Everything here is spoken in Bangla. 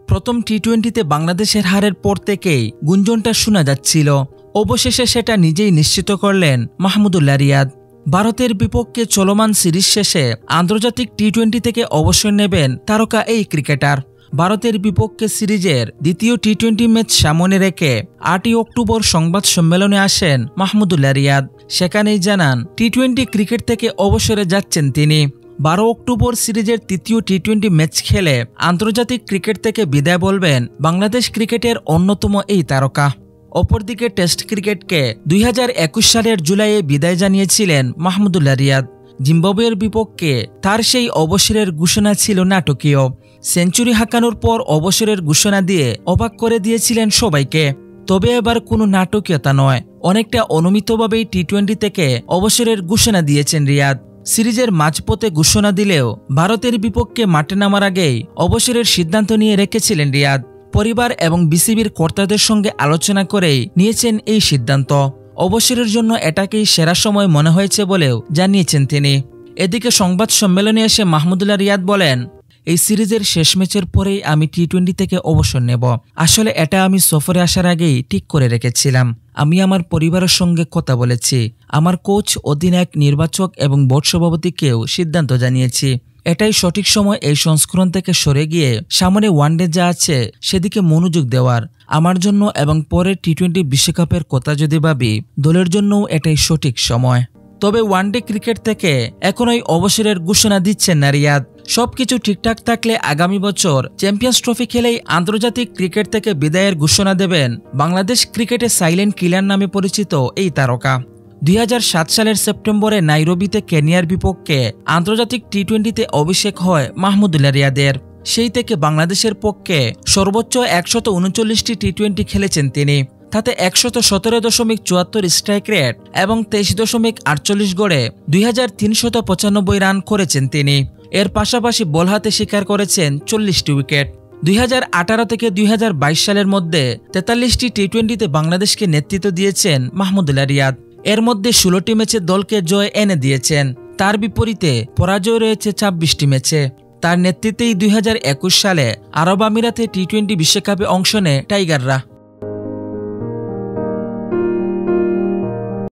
প্রথম টি-20তে বাংলাদেশের হারের পর থেকেই গুঞ্জনটা শোনা যাচ্ছিল। অবশেষে সেটা নিজেই নিশ্চিত করলেন মাহমুদুল্লাহ রিয়াদ। ভারতের বিপক্ষে চলমান সিরিজ শেষে আন্তর্জাতিক টি-20 থেকে অবসর নেবেন তারকা এই ক্রিকেটার। ভারতের বিপক্ষে সিরিজের দ্বিতীয় টি-20 ম্যাচ সামনে রেখে 8 অক্টোবর সংবাদ সম্মেলনে আসেন মাহমুদুল্লাহ রিয়াদ। সেখানেই জানান টি-20 ক্রিকেট থেকে অবসরে যাচ্ছেন তিনি। 12 অক্টোবর সিরিজের তৃতীয় টি-20 ম্যাচ খেলে আন্তর্জাতিক ক্রিকেট থেকে বিদায় বলবেন বাংলাদেশ ক্রিকেটের অন্যতম এই তারকা। অপরদিকে টেস্ট ক্রিকেটকে 2021 সালের জুলাইয়ে বিদায় জানিয়েছিলেন মাহমুদুল্লাহ রিয়াদ। জিম্বাবুয়ের বিপক্ষে তার সেই অবসরের ঘোষণা ছিল নাটকীয়। সেঞ্চুরি হাঁকানোর পর অবসরের ঘোষণা দিয়ে অবাক করে দিয়েছিলেন সবাইকে। তবে এবার কোনো নাটকীয়তা নয়, অনেকটা অনুমিতভাবেই টি-20 থেকে অবসরের ঘোষণা দিয়েছেন রিয়াদ। সিরিজের মাঝপথে ঘোষণা দিলেও ভারতের বিপক্ষে মাঠে নামার আগেই অবসরের সিদ্ধান্ত নিয়ে রেখেছিলেন রিয়াদ। পরিবার এবং বিসিবির কর্তাদের সঙ্গে আলোচনা করেই নিয়েছেন এই সিদ্ধান্ত। অবসরের জন্য এটাকেই সেরা সময় মনে হয়েছে বলেও জানিয়েছেন তিনি। এদিকে সংবাদ সম্মেলনে এসে মাহমুদুল্লাহ রিয়াদ বলেন, এই সিরিজের শেষ ম্যাচের পরেই আমি টি-20 থেকে অবসর নেব। আসলে এটা আমি সফরে আসার আগেই ঠিক করে রেখেছিলাম। আমি আমার পরিবারের সঙ্গে কথা বলেছি, আমার কোচ, অধিনায়ক, নির্বাচক এবং বোর্ড সভাপতিকেও সিদ্ধান্ত জানিয়েছি। এটাই সঠিক সময় এই সংস্করণ থেকে সরে গিয়ে সামনে ওয়ানডে যা আছে সেদিকে মনোযোগ দেওয়ার। আমার জন্য এবং পরের টি-20 বিশ্বকাপের কথা যদি ভাবি, দলের জন্যও এটাই সঠিক সময়। তবে ওয়ানডে ক্রিকেট থেকে এখনই অবসরের ঘোষণা দিচ্ছেন না রিয়াদ। সবকিছু ঠিকঠাক থাকলে আগামী বছর চ্যাম্পিয়ন্স ট্রফি খেলেই আন্তর্জাতিক ক্রিকেট থেকে বিদায়ের ঘোষণা দেবেন বাংলাদেশ ক্রিকেটে সাইলেন্ট কিলার নামে পরিচিত এই তারকা। 2007 সালের সেপ্টেম্বরে নাইরোবিতে কেনিয়ার বিপক্ষে আন্তর্জাতিক টি-20তে অভিষেক হয় মাহমুদুল্লাহ রিয়াদের। সেই থেকে বাংলাদেশের পক্ষে সর্বোচ্চ 139টি টি-20 খেলেছেন তিনি। তাতে 117.74 স্ট্রাইক রেট এবং 23.48 গড়ে 2395 রান করেছেন তিনি। এর পাশাপাশি বল হাতে শিকার করেছেন 40টি উইকেট। 2018 থেকে 2022 সালের মধ্যে 43টি টি-20তে বাংলাদেশকে নেতৃত্ব দিয়েছেন মাহমুদুল্লাহ রিয়াদ। এর মধ্যে 16টি ম্যাচে দলকে জয় এনে দিয়েছেন। তার বিপরীতে পরাজয় রয়েছে 26টি ম্যাচে। তার নেতৃত্বেই 2021 সালে আরব আমিরাতে টি-20 বিশ্বকাপে অংশ নেয় টাইগাররা।